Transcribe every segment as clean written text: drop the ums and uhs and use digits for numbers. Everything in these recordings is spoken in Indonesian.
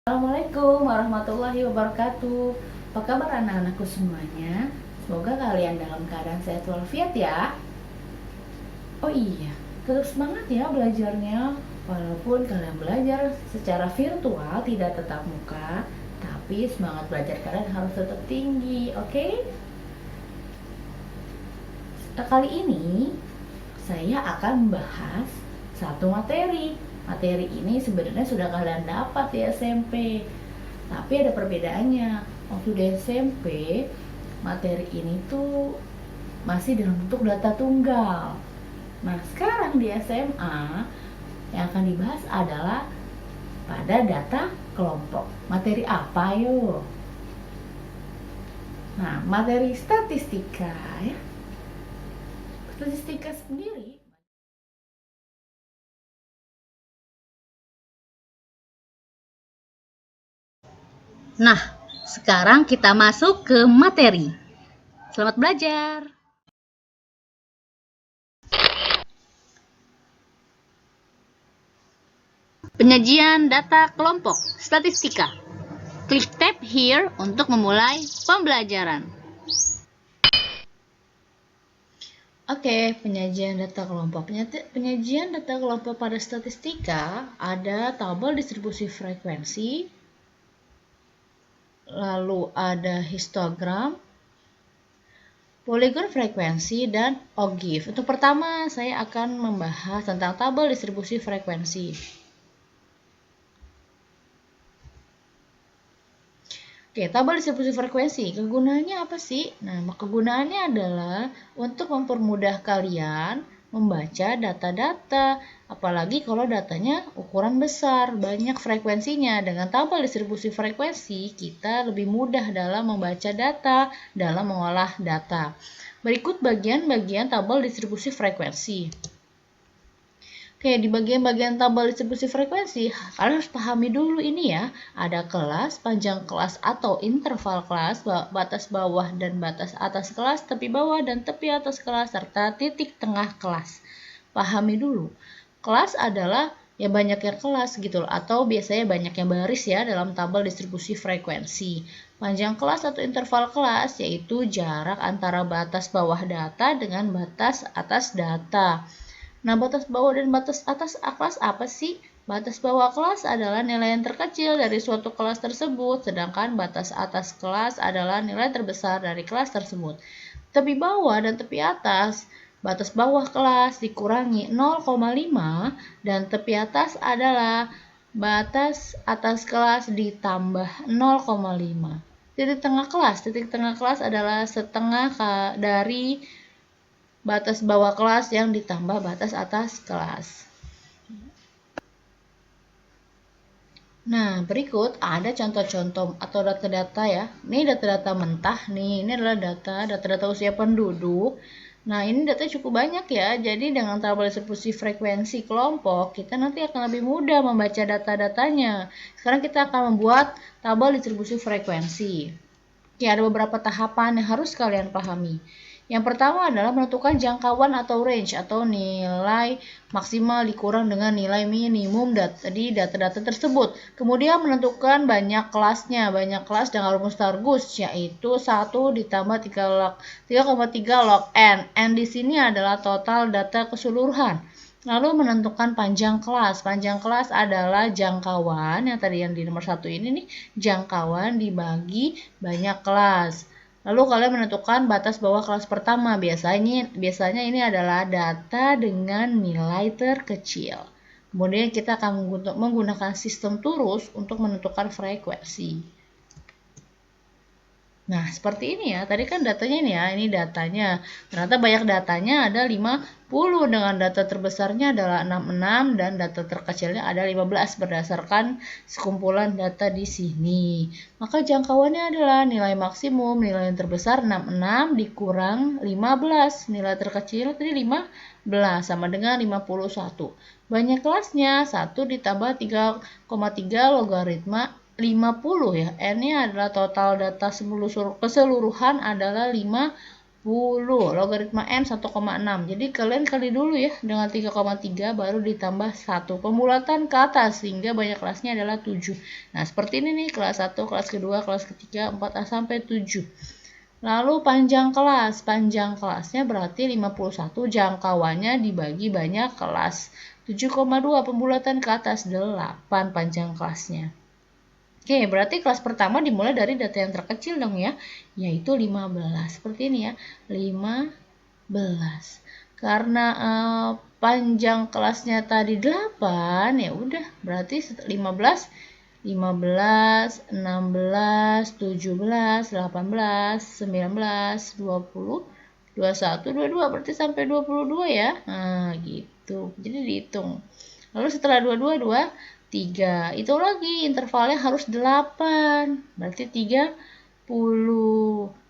Assalamualaikum warahmatullahi wabarakatuh. Apa kabar anak-anakku semuanya? Semoga kalian dalam keadaan sehat walafiat ya. Oh iya, tetap semangat ya belajarnya. Walaupun kalian belajar secara virtual, tidak tatap muka, tapi semangat belajar kalian harus tetap tinggi, oke? Kali ini saya akan membahas satu materi. Materi ini sebenarnya sudah kalian dapat di SMP, tapi ada perbedaannya. Waktu di SMP, materi ini tuh masih dalam bentuk data tunggal. Nah, sekarang di SMA yang akan dibahas adalah pada data kelompok. Materi apa yuk? Nah, materi statistika ya. Statistika sendiri. Nah, sekarang kita masuk ke materi. Selamat belajar. Penyajian data kelompok statistika. Klik tab here untuk memulai pembelajaran. Oke, penyajian data kelompok. Penyajian data kelompok pada statistika ada tabel distribusi frekuensi, lalu ada histogram, poligon frekuensi, dan OGIF. Untuk pertama, saya akan membahas tentang tabel distribusi frekuensi. Oke, tabel distribusi frekuensi, kegunaannya apa sih? Nah, kegunaannya adalah untuk mempermudah kalian membaca data-data, apalagi kalau datanya ukuran besar, banyak frekuensinya. Dengan tabel distribusi frekuensi, kita lebih mudah dalam membaca data, dalam mengolah data. Berikut bagian-bagian tabel distribusi frekuensi. Oke, di bagian-bagian tabel distribusi frekuensi, kalian harus pahami dulu ini ya. Ada kelas, panjang kelas atau interval kelas, batas bawah dan batas atas kelas, tepi bawah dan tepi atas kelas, serta titik tengah kelas. Pahami dulu. Kelas adalah ya banyaknya kelas gitu loh, atau biasanya banyaknya baris ya dalam tabel distribusi frekuensi. Panjang kelas atau interval kelas yaitu jarak antara batas bawah data dengan batas atas data. Nah, batas bawah dan batas atas kelas apa sih? Batas bawah kelas adalah nilai yang terkecil dari suatu kelas tersebut, sedangkan batas atas kelas adalah nilai terbesar dari kelas tersebut. Tepi bawah dan tepi atas, batas bawah kelas dikurangi 0,5 dan tepi atas adalah batas atas kelas ditambah 0,5. Titik tengah kelas adalah setengah dari batas bawah kelas yang ditambah batas atas kelas. Nah, berikut ada contoh-contoh atau data-data ya. Ini data-data mentah nih. Ini adalah data usia penduduk. Nah, ini data cukup banyak ya. Jadi dengan tabel distribusi frekuensi kelompok, kita nanti akan lebih mudah membaca data-datanya. Sekarang kita akan membuat tabel distribusi frekuensi. Oke, ada beberapa tahapan yang harus kalian pahami. Yang pertama adalah menentukan jangkauan atau range atau nilai maksimal dikurang dengan nilai minimum di data-data tersebut. Kemudian menentukan banyak kelasnya, banyak kelas dengan rumus Targus yaitu 1 ditambah 3,3 log n. N di sini adalah total data keseluruhan. Lalu menentukan panjang kelas. Panjang kelas adalah jangkauan yang tadi yang di nomor 1 ini nih, jangkauan dibagi banyak kelas. Lalu kalian menentukan batas bawah kelas pertama. Biasanya ini adalah data dengan nilai terkecil. Kemudian kita akan menggunakan sistem turus untuk menentukan frekuensi. Nah, seperti ini ya. Tadi kan datanya ini ya, ini datanya. Ternyata banyak datanya ada 50 dengan data terbesarnya adalah 66 dan data terkecilnya ada 15 berdasarkan sekumpulan data di sini. Maka jangkauannya adalah nilai maksimum, nilai yang terbesar 66 dikurang 15. Nilai terkecil tadi 15 sama dengan 51. Banyak kelasnya 1 ditambah 3,3 logaritma 50 ya. N-nya adalah total data keseluruhan adalah 50. logaritma n 1,6. Jadi kalian kali dulu ya dengan 3,3 baru ditambah 1. Pembulatan ke atas sehingga banyak kelasnya adalah 7. Nah, seperti ini nih, kelas 1, kelas kedua, kelas ketiga, 4 sampai 7. Lalu panjang kelas. Panjang kelasnya berarti 51, jangkauannya dibagi banyak kelas. 7,2 pembulatan ke atas 8 panjang kelasnya. Oke, berarti kelas pertama dimulai dari data yang terkecil dong ya, yaitu 15. Seperti ini ya, 15. Karena panjang kelasnya tadi 8, ya udah, berarti 15, 16, 18, 19, 20, 21, 22, berarti sampai 22 ya. Nah, gitu. Jadi dihitung. Lalu setelah 22, 3. Itu lagi intervalnya harus 8. Berarti 30.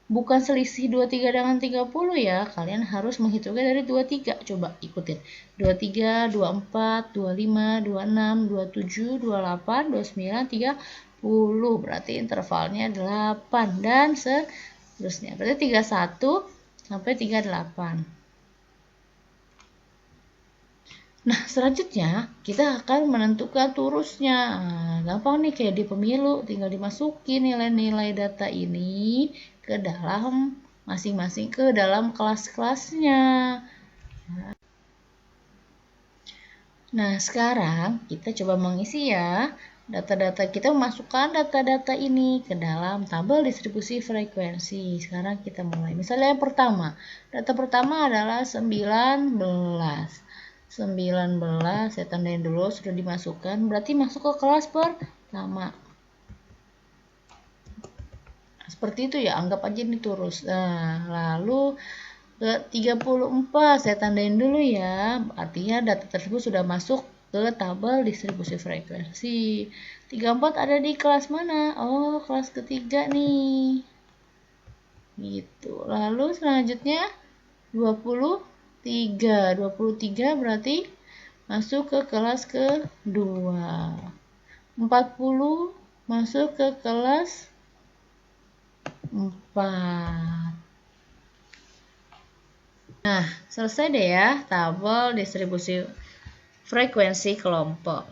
Bukan selisih 23 dengan 30 ya. Kalian harus menghitungnya dari 23. Coba ikutin. 23, 24, 25, 26, 27, 28, 29, 30. Berarti intervalnya 8 dan seterusnya. Berarti 31 sampai 38. Nah, selanjutnya kita akan menentukan torusnya. Nah, gampang nih, kayak di pemilu, tinggal dimasukin nilai-nilai data ini ke dalam masing-masing ke dalam kelas-kelasnya. Nah, sekarang kita coba mengisi ya data-data, kita memasukkan data-data ini ke dalam tabel distribusi frekuensi. Sekarang kita mulai. Misalnya yang pertama, data pertama adalah 19. 19 saya tandain dulu, sudah dimasukkan, berarti masuk ke kelas pertama. Seperti itu ya, anggap aja ini torus. Nah, lalu ke 34 saya tandain dulu ya, artinya data tersebut sudah masuk ke tabel distribusi frekuensi. 34 ada di kelas mana? Oh, kelas ketiga nih. Gitu. Lalu selanjutnya 23 berarti masuk ke kelas kedua. 40 masuk ke kelas 4. Nah, selesai deh ya tabel distribusi frekuensi kelompok.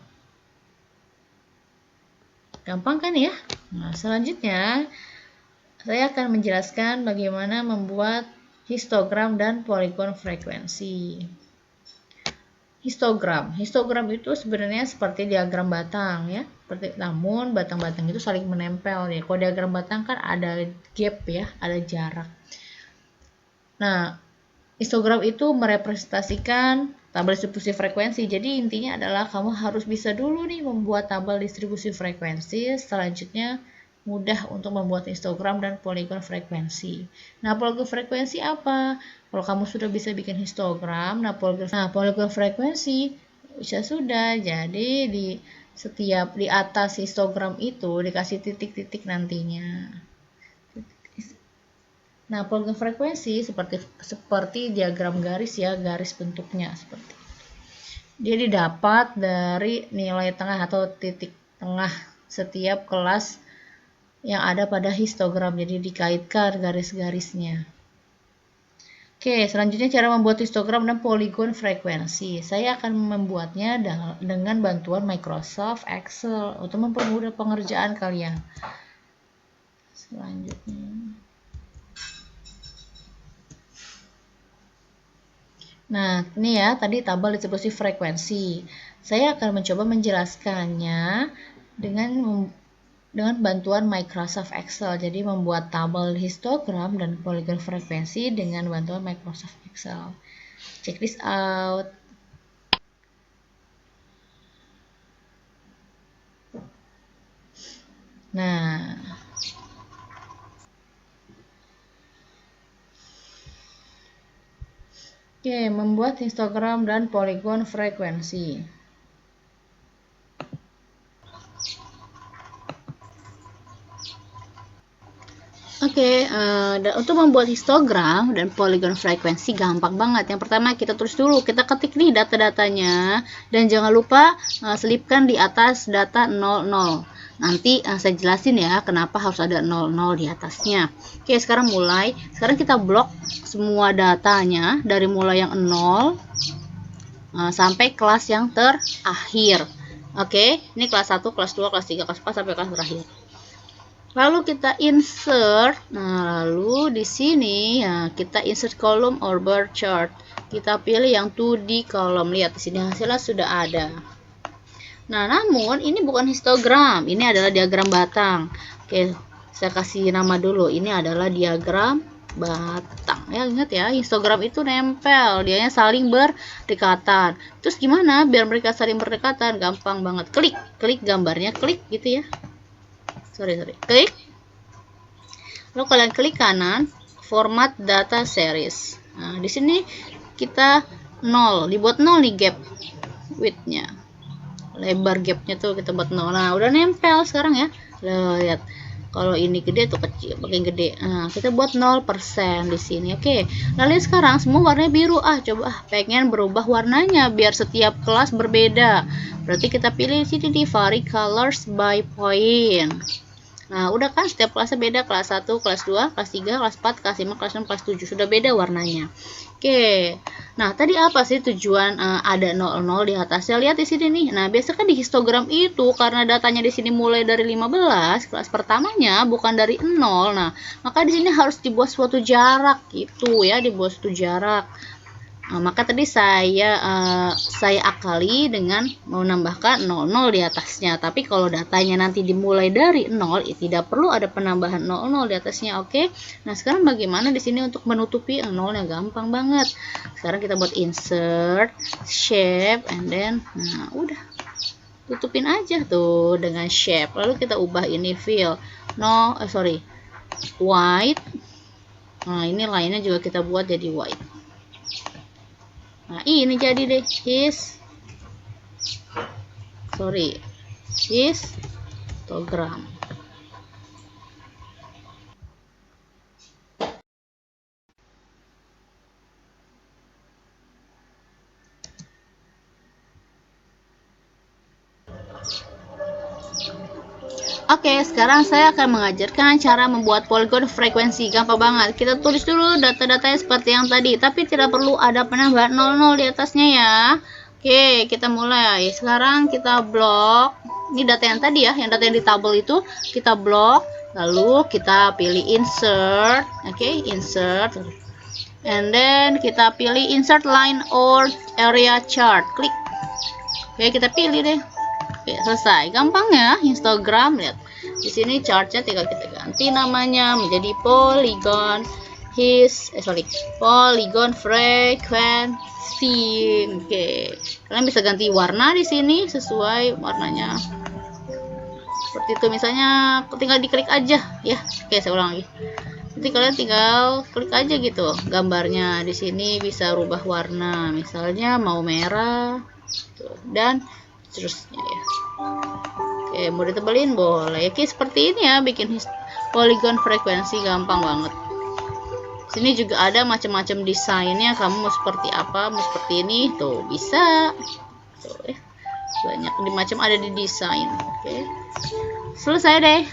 Gampang kan ya? Nah, selanjutnya saya akan menjelaskan bagaimana membuat histogram dan poligon frekuensi. Histogram itu sebenarnya seperti diagram batang ya. Namun batang-batang itu saling menempel ya. Kalau diagram batang kan ada gap ya, ada jarak. Nah, histogram itu merepresentasikan tabel distribusi frekuensi. Jadi intinya adalah kamu harus bisa dulu nih membuat tabel distribusi frekuensi. Selanjutnya mudah untuk membuat histogram dan poligon frekuensi. Nah, poligon frekuensi apa? Kalau kamu sudah bisa bikin histogram, poligon frekuensi bisa sudah. Jadi di atas histogram itu dikasih titik-titik nantinya. Nah, poligon frekuensi seperti diagram garis ya, garis bentuknya seperti itu. Dia didapat dari nilai tengah atau titik tengah setiap kelas yang ada pada histogram, jadi dikaitkan garis-garisnya. Oke, selanjutnya cara membuat histogram dan poligon frekuensi. Saya akan membuatnya dengan bantuan Microsoft Excel untuk mempermudah pengerjaan kalian. Selanjutnya. Nah, ini ya tadi tabel distribusi frekuensi. Saya akan mencoba menjelaskannya dengan bantuan Microsoft Excel. Jadi membuat tabel histogram dan poligon frekuensi dengan bantuan Microsoft Excel. Check this out. Nah, oke, membuat histogram dan poligon frekuensi. Oke, untuk membuat histogram dan poligon frekuensi gampang banget. Yang pertama kita tulis dulu, kita ketik nih data-datanya dan jangan lupa selipkan di atas data 00. Nanti saya jelasin ya kenapa harus ada 00 di atasnya. Oke, sekarang mulai. Sekarang kita blok semua datanya dari mulai yang 0 sampai kelas yang terakhir. Oke, ini kelas 1, kelas 2, kelas 3, kelas 4 sampai kelas terakhir. Lalu kita insert. Nah, lalu di sini ya kita insert column or bar chart. Kita pilih yang 2D column. Lihat di sini hasilnya sudah ada. Nah, namun ini bukan histogram. Ini adalah diagram batang. Oke, saya kasih nama dulu. Ini adalah diagram batang. Ya, ingat ya, histogram itu nempel. Dianya saling berdekatan. Terus gimana biar mereka saling berdekatan? Gampang banget. Klik gambarnya, klik gitu ya. Klik. Lalu kalian klik kanan, format data series. Nah, di sini kita 0, dibuat 0 nih gap width-nya. Lebar gapnya tuh kita buat 0. Nah, udah nempel sekarang ya. Lihat. Kalau ini gede tuh kecil, makin gede. Nah, kita buat 0% di sini. Oke. Lalu sekarang semua warnanya biru. Coba pengen berubah warnanya biar setiap kelas berbeda. Berarti kita pilih di sini di vary colors by point. Nah, udah kan setiap kelasnya beda, kelas 1, kelas 2, kelas 3, kelas 4, kelas 5, kelas 6, kelas 7. Sudah beda warnanya. Oke. Nah, tadi apa sih tujuan ada 00 di atasnya? Lihat di sini nih. Nah, biasa kan di histogram itu karena datanya di sini mulai dari 15, kelas pertamanya bukan dari 0. Nah, maka di sini harus dibuat suatu jarak gitu ya, dibuat suatu jarak. Nah, maka tadi saya akali dengan menambahkan 00 di atasnya. Tapi kalau datanya nanti dimulai dari 0, tidak perlu ada penambahan 00 di atasnya, oke? Nah, sekarang bagaimana di sini untuk menutupi 0-nya? Gampang banget. Sekarang kita buat insert, shape, and then, nah udah. Tutupin aja tuh dengan shape. Lalu kita ubah ini fill. White. Nah, ini lainnya juga kita buat jadi white. Nah, ini jadi deh histogram. Oke, sekarang saya akan mengajarkan cara membuat polygon frekuensi. Gampang banget. Kita tulis dulu data-datanya seperti yang tadi, tapi tidak perlu ada penambahan 00 di atasnya ya. Oke, kita mulai. Sekarang kita blok. Ini data yang tadi ya, yang data yang di tabel itu kita blok. Lalu kita pilih insert. Oke, insert. And then kita pilih insert line or area chart. Klik. Oke, kita pilih deh. Oke, selesai. Gampang ya, histogram. Lihat. Di sini chartnya tinggal kita ganti namanya menjadi polygon polygon frekuensi. Oke. Kalian bisa ganti warna di sini sesuai warnanya. Seperti itu misalnya tinggal diklik aja ya. Oke, saya ulang lagi. Nanti kalian tinggal klik aja gitu gambarnya. Di sini bisa rubah warna. Misalnya mau merah dan seterusnya ya. Oke, mau ditebelin boleh. Oke, seperti ini ya bikin polygon frekuensi, gampang banget. Sini juga ada macam-macam desainnya. Kamu mau seperti apa? Mau seperti ini tuh bisa. Tuh ya. Banyak macam ada di desain. Oke. Selesai deh.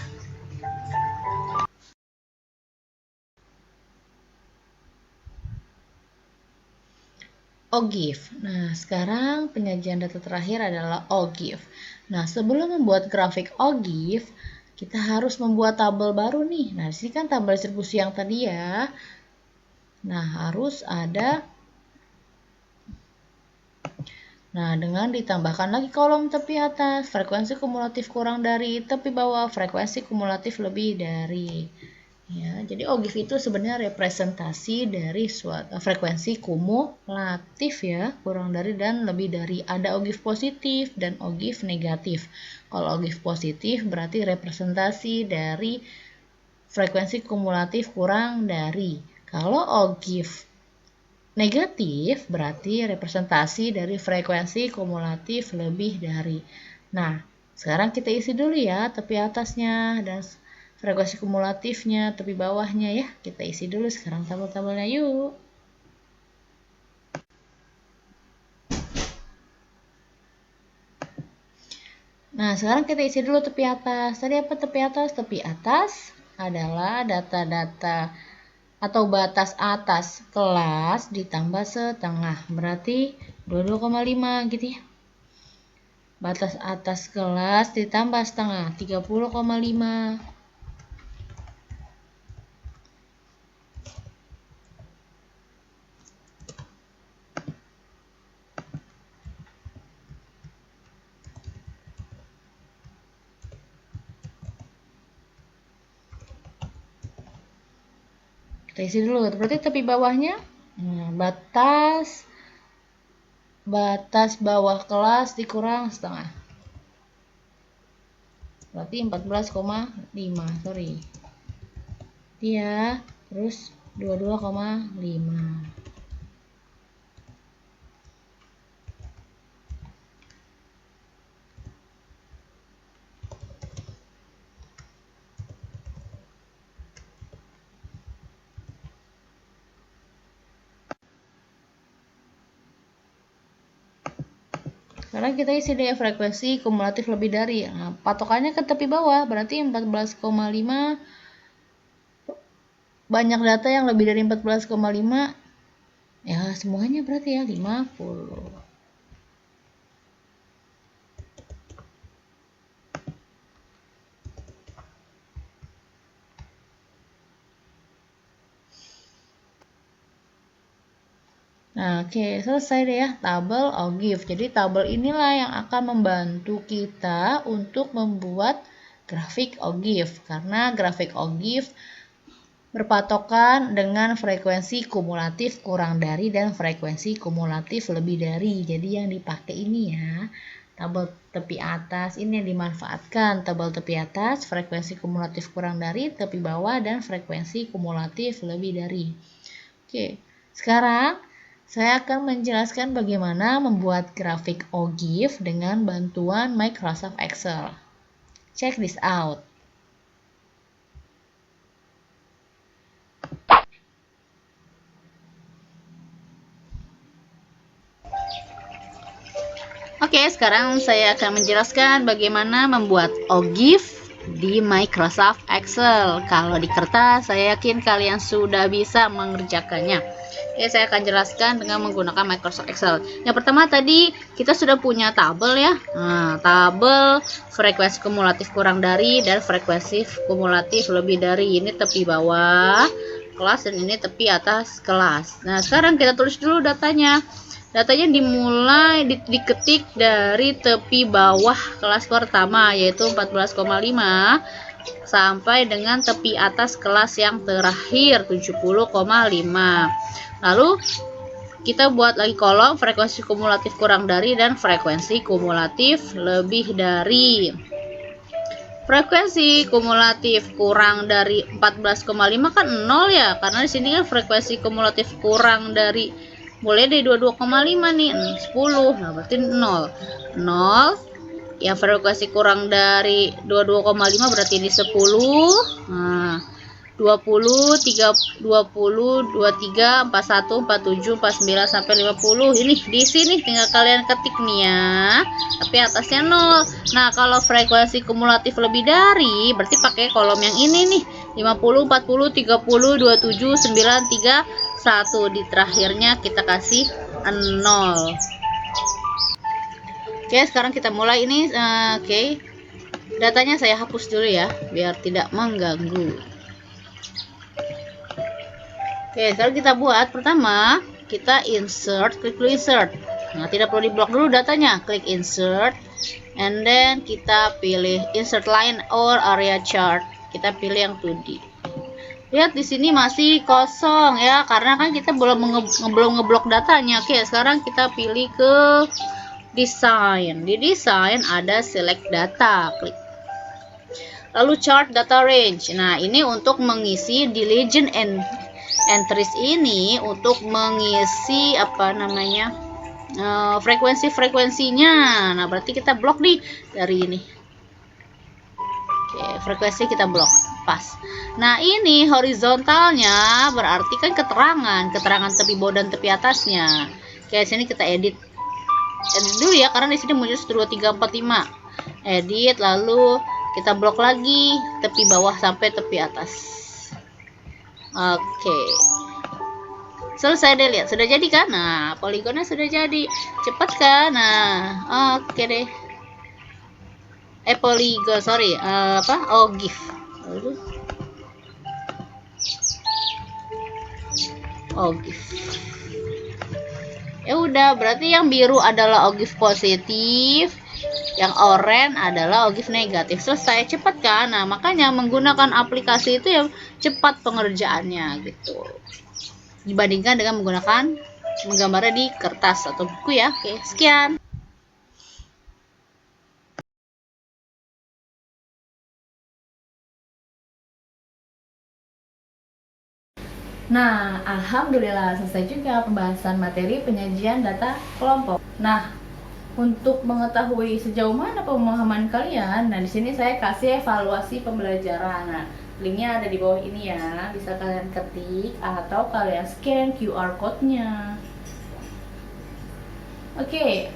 OGIF. Nah, sekarang penyajian data terakhir adalah OGIF. Nah, sebelum membuat grafik OGIF, kita harus membuat tabel baru nih. Nah, di sini kan tabel distribusi yang tadi ya. Nah, harus ada. Nah, dengan ditambahkan lagi kolom tepi atas, frekuensi kumulatif kurang dari, tepi bawah, frekuensi kumulatif lebih dari. Ya, jadi OGIF itu sebenarnya representasi dari suatu frekuensi kumulatif ya, kurang dari dan lebih dari. Ada OGIF positif dan OGIF negatif. Kalau OGIF positif berarti representasi dari frekuensi kumulatif kurang dari. Kalau OGIF negatif berarti representasi dari frekuensi kumulatif lebih dari. Nah, sekarang kita isi dulu ya tepi atasnya dan frekuensi kumulatifnya, tepi bawahnya ya. Kita isi dulu sekarang tabel-tabelnya yuk. Nah, sekarang kita isi dulu tepi atas. Tadi apa tepi atas? Tepi atas adalah data-data atau batas atas kelas ditambah setengah. Berarti 22,5 gitu ya. Batas atas kelas ditambah setengah, 30,5. Kita isi dulu. Berarti tepi bawahnya batas bawah kelas dikurang setengah. Berarti 14,5. Sorry. Dia terus 22,5. Sekarang kita isi deh frekuensi kumulatif lebih dari. Nah, patokannya ke tepi bawah, berarti 14,5. Banyak data yang lebih dari 14,5. Ya, semuanya berarti ya 50. Nah, oke, selesai deh ya tabel OGIF. Jadi tabel inilah yang akan membantu kita untuk membuat grafik OGIF. Karena grafik OGIF berpatokan dengan frekuensi kumulatif kurang dari dan frekuensi kumulatif lebih dari. Jadi yang dipakai ini ya, tabel tepi atas ini yang dimanfaatkan. Tabel tepi atas frekuensi kumulatif kurang dari, tepi bawah dan frekuensi kumulatif lebih dari. Oke, sekarang saya akan menjelaskan bagaimana membuat grafik OGIF dengan bantuan Microsoft Excel. Check this out. Oke, sekarang saya akan menjelaskan bagaimana membuat OGIF di Microsoft Excel. Kalau di kertas, saya yakin kalian sudah bisa mengerjakannya. Oke, saya akan jelaskan dengan menggunakan Microsoft Excel. Yang pertama tadi kita sudah punya tabel ya. Nah, tabel frekuensi kumulatif kurang dari dan frekuensi kumulatif lebih dari. Ini tepi bawah kelas dan ini tepi atas kelas. Nah, sekarang kita tulis dulu datanya. Datanya dimulai diketik dari tepi bawah kelas pertama yaitu 14,5 sampai dengan tepi atas kelas yang terakhir 70,5. Lalu kita buat lagi kolom frekuensi kumulatif kurang dari dan frekuensi kumulatif lebih dari. Frekuensi kumulatif kurang dari 14,5 kan 0 ya, karena di sini kan frekuensi kumulatif kurang dari mulai dari 22,5 nih 10. Nah, berarti 0. 0 ya, frekuensi kurang dari 22,5 berarti ini 10. Nah, 20, 3, 20, 23, 41, 47, 49 sampai 50. Ini di sini tinggal kalian ketik nih ya. Tapi atasnya 0. Nah, kalau frekuensi kumulatif lebih dari berarti pakai kolom yang ini nih. 50, 40, 30, 27, 9, 3, 1. Di terakhirnya kita kasih 0. Oke, sekarang kita mulai ini. Oke. Datanya saya hapus dulu ya biar tidak mengganggu. Oke, sekarang kita buat. Pertama, kita insert, klik dulu insert. Nah, tidak perlu diblok dulu datanya. Klik insert, and then kita pilih insert line or area chart. Kita pilih yang 2D. Lihat di sini masih kosong ya, karena kan kita belum ngeblok datanya. Oke, sekarang kita pilih ke design. Di design ada select data. Klik. Lalu chart data range. Nah, ini untuk mengisi di legend and entries ini untuk mengisi apa namanya frekuensinya. Nah, berarti kita blok nih dari ini. Oke, frekuensi kita blok pas. Nah, ini horizontalnya berarti kan keterangan tepi bawah dan tepi atasnya. Oke, sini kita edit dulu ya, karena di sini muncul 1, 2, 3, 4, 5. edit, lalu kita blok lagi tepi bawah sampai tepi atas. Oke, selesai deh, lihat sudah jadi kan. Nah, poligonnya sudah jadi, cepat kan. Nah, oke deh. Polygon, sorry, GIF. GIF. Ya udah, berarti yang biru adalah OGIF positif, yang oranye adalah OGIF negatif. Selesai, cepat kan. Nah, makanya menggunakan aplikasi itu yang cepat pengerjaannya gitu, dibandingkan dengan menggambarnya di kertas atau buku ya. Oke, sekian. Nah, alhamdulillah selesai juga pembahasan materi penyajian data kelompok. Nah, untuk mengetahui sejauh mana pemahaman kalian, nah di sini saya kasih evaluasi pembelajaran. Nah, linknya ada di bawah ini ya, bisa kalian ketik atau kalian scan QR code-nya. Oke,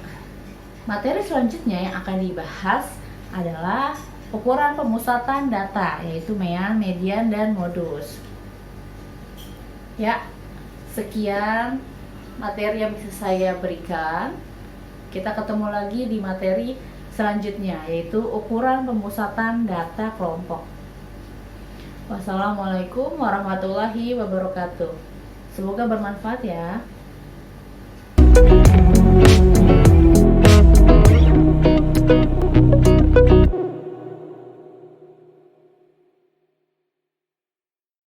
materi selanjutnya yang akan dibahas adalah ukuran pemusatan data, yaitu mean, median, dan modus. Ya, sekian materi yang bisa saya berikan. Kita ketemu lagi di materi selanjutnya, yaitu ukuran pemusatan data kelompok. Wassalamualaikum warahmatullahi wabarakatuh. Semoga bermanfaat ya.